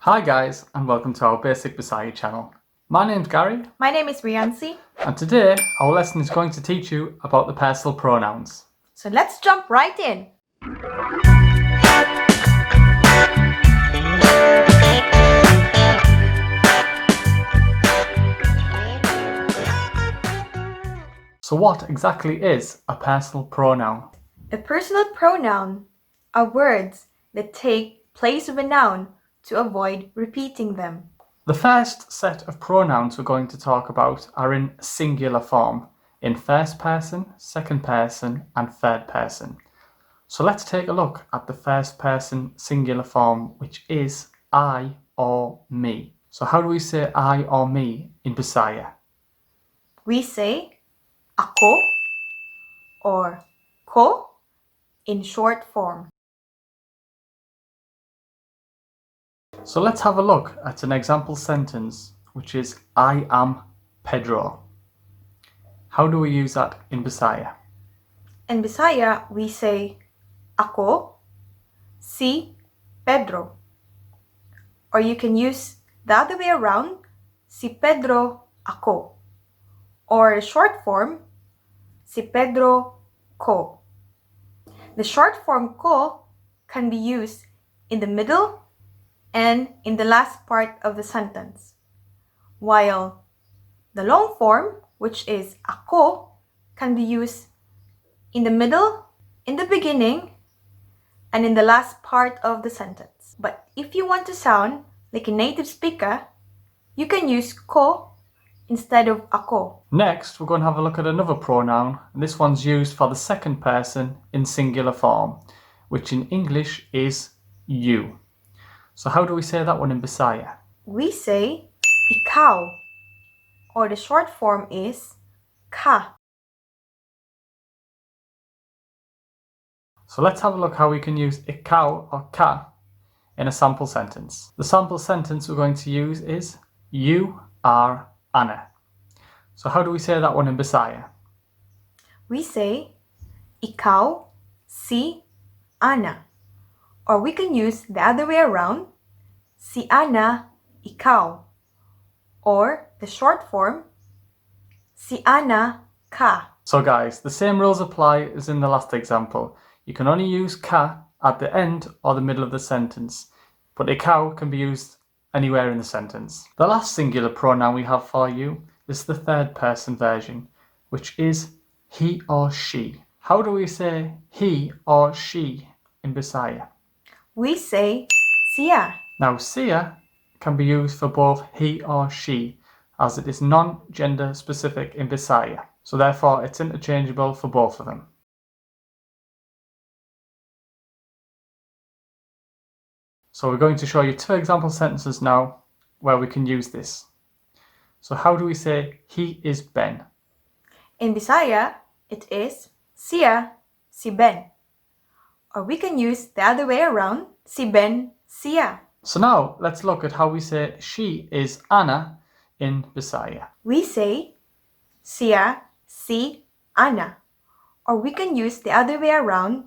Hi guys, and welcome to our Basic Bisaya channel. My name's Gary. My name is Riancy. And today our lesson is going to teach you about the personal pronouns. So let's jump right in. So what exactly is a personal pronoun? A personal pronoun are words that take place of a noun to avoid repeating them. The first set of pronouns we're going to talk about are in singular form, in first person, second person, and third person. So let's take a look at the first person singular form, which is I or me. So how do we say I or me in Bisaya? We say ako or ko in short form. So let's have a look at an example sentence, which is I am Pedro. How do we use that in Bisaya? In Bisaya, we say ako si Pedro. Or you can use the other way around, si Pedro ako. Or the short form, si Pedro ko. The short form ko can be used in the middle and in the last part of the sentence, while the long form, which is ako, can be used in the middle, in the beginning, and in the last part of the sentence. But if you want to sound like a native speaker, you can use ko instead of ako. Next, we're going to have a look at another pronoun, and this one's used for the second person in singular form, which in English is you. So how do we say that one in Bisaya? We say ikaw, or the short form is ka. So let's have a look how we can use ikaw or ka in a sample sentence. The sample sentence we're going to use is you are Anna. So how do we say that one in Bisaya? We say ikaw si Ana. Or we can use the other way around, si Ana ikaw. Or the short form, si Ana ka. So guys, the same rules apply as in the last example. You can only use ka at the end or the middle of the sentence, but ikaw can be used anywhere in the sentence. The last singular pronoun we have for you is the third person version, which is he or she. How do we say he or she in Bisaya? We say siya. Now siya can be used for both he or she, as it is non-gender specific in Bisaya. So therefore it's interchangeable for both of them. So we're going to show you two example sentences now where we can use this. So how do we say he is Ben? In Bisaya, it is siya si Ben. Or we can use the other way around, si Ben siya. So now let's look at how we say she is Anna in Bisaya. We say siya si Ana. Or we can use the other way around,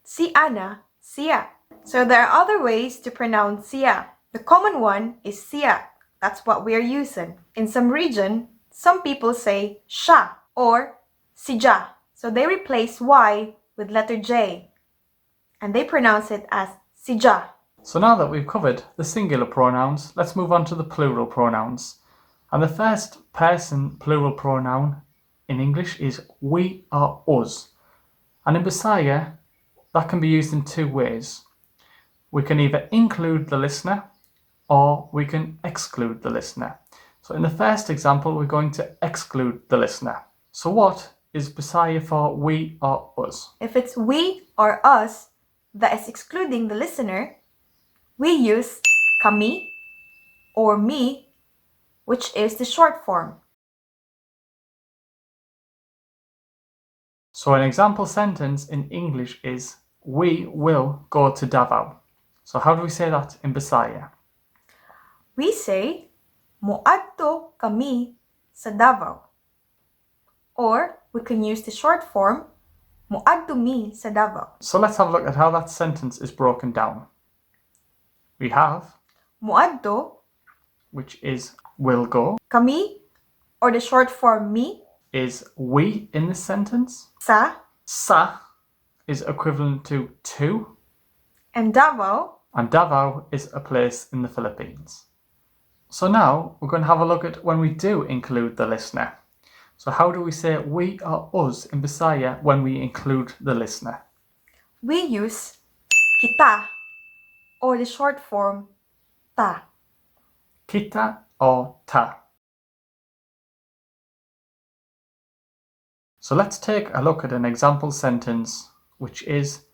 si Ana siya. So there are other ways to pronounce siya. The common one is siya. That's what we are using. In some region, some people say siya or sija. So they replace Y with letter J. And they pronounce it as sija. So now that we've covered the singular pronouns, let's move on to the plural pronouns. And the first person plural pronoun in English is we or us. And in Bisaya, that can be used in two ways. We can either include the listener or we can exclude the listener. So in the first example, we're going to exclude the listener. So what is Bisaya for we or us? If it's we or us that is excluding the listener, we use kami or me, which is the short form. So an example sentence in English is we will go to Davao. So how do we say that in Bisaya? We say moadto kami sa Davao. Or we can use the short form moadto mi sa Davao. So let's have a look at how that sentence is broken down. We have muadto, which is will go, kami, or the short form mi, is we in this sentence. sa, Sa is equivalent to, and Davao, and Davao is a place in the Philippines. So now we're going to have a look at when we do include the listener. So how do we say we or us in Bisaya when we include the listener? we use kita, or the short form ta. Kita or ta. So let's take a look at an example sentence, which is,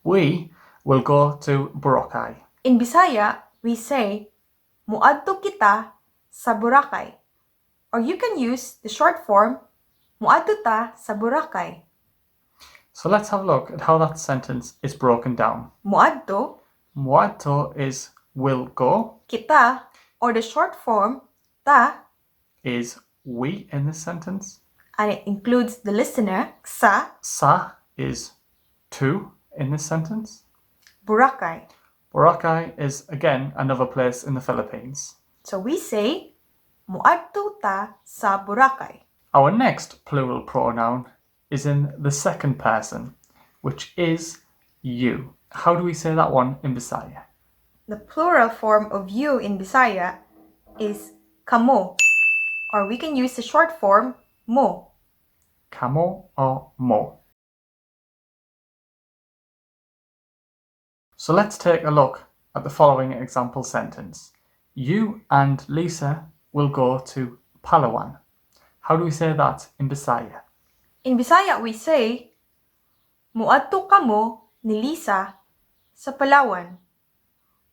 we will go to Boracay. In Bisaya, we say, muadto kita sa Boracay. Or you can use the short form, muadto ta sa Boracay. So let's have a look at how that sentence is broken down. Muadto, Muadto is will go, kita, or the short form ta, is we in this sentence. and it includes the listener, sa, Sa is to in this sentence. Boracay. Boracay is again another place in the Philippines. So we say, muadto ta sa Boracay. Our next plural pronoun is in the second person, which is you. How do we say that one in Bisaya? The plural form of you in Bisaya is kamo, or we can use the short form mo. Kamo or mo. So let's take a look at the following example sentence. You and Lisa will go to Palawan. How do we say that in Bisaya? In Bisaya, we say, muadto kamo ni Lisa sa Palawan.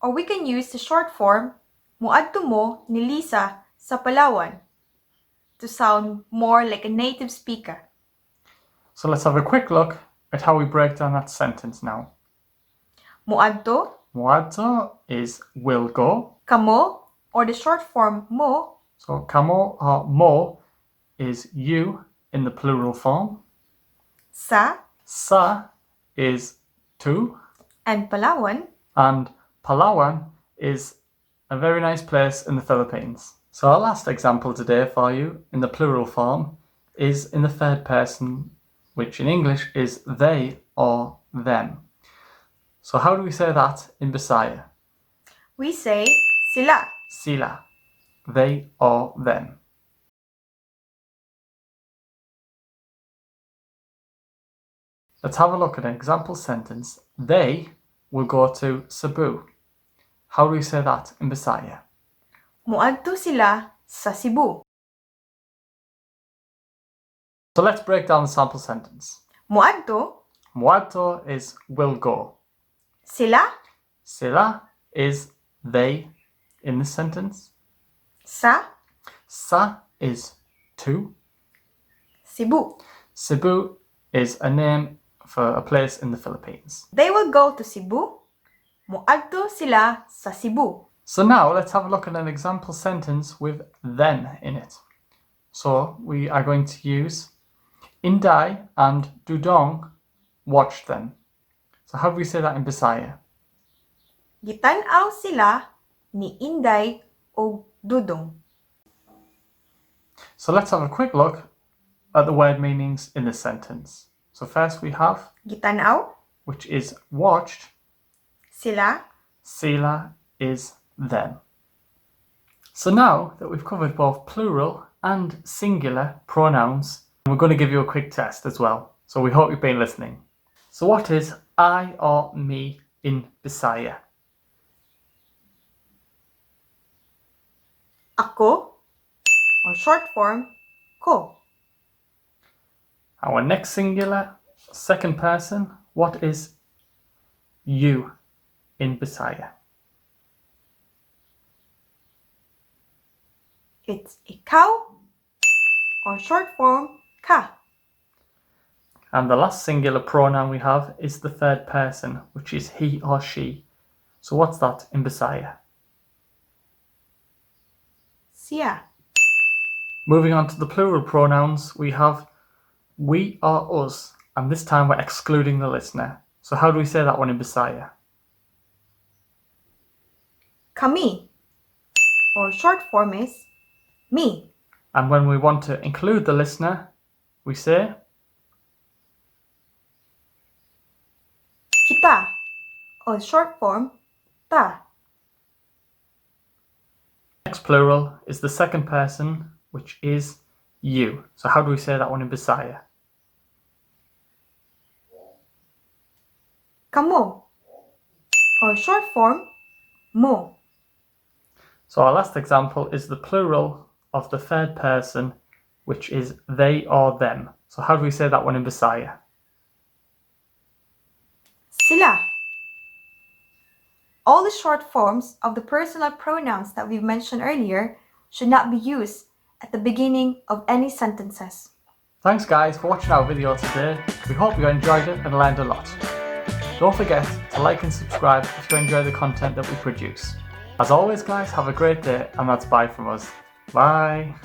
Or we can use the short form, muadto mo ni Lisa sa Palawan, to sound more like a native speaker. So let's have a quick look at how we break down that sentence now. Muadto, Muadto is will go. kamo, or the short form mo, So kamo or mo is you in the plural form. sa, Sa is to. and Palawan. And Palawan is a very nice place in the Philippines. So our last example today for you in the plural form is in the third person, which in English is they or them. So how do we say that in Bisaya? We say, sila. Sila, they or them. Let's have a look at an example sentence. They will go to Cebu. How do we say that in Bisaya? Muadto sila sa Cebu. So let's break down the sample sentence. Muadto, Muadto is will go. sila Sila is they in this sentence. sa Sa is to. Cebu. Cebu is a name for a place in the Philippines. They will go to Cebu. Muadto sila sa Cebu. So now let's have a look at an example sentence with then in it. So we are going to use Inday and Dudong watched them. So how do we say that in Bisaya? Gitanaw sila ni Inday o Dudong. So let's have a quick look at the word meanings in this sentence. So first we have, Gitanaw which is watched. sila Sila is them. So now that we've covered both plural and singular pronouns, we're going to give you a quick test as well. So we hope you've been listening. So what is I or me in Bisaya? ako, or short form ko. Our next singular, second person, what is you in Bisaya? It's ikaw, or short form ka. And the last singular pronoun we have is the third person, which is he or she. So what's that in Bisaya? Siya. Moving on to the plural pronouns, we have we or us, and this time we're excluding the listener. So how do we say that one in Bisaya? Kami. or short form is me. And when we want to include the listener, we say Kita, or short form ta. Next plural is the second person, which is you. So how do we say that one in Bisaya? Kamu, or short form mo. So our last example is the plural of the third person, which is they or them. So how do we say that one in Bisaya? Sila. All the short forms of the personal pronouns that we've mentioned earlier should not be used at the beginning of any sentences. Thanks guys for watching our video today. We hope you enjoyed it and learned a lot. Don't forget to like and subscribe if you enjoy the content that we produce. As always guys, have a great day, and that's bye from us. Bye!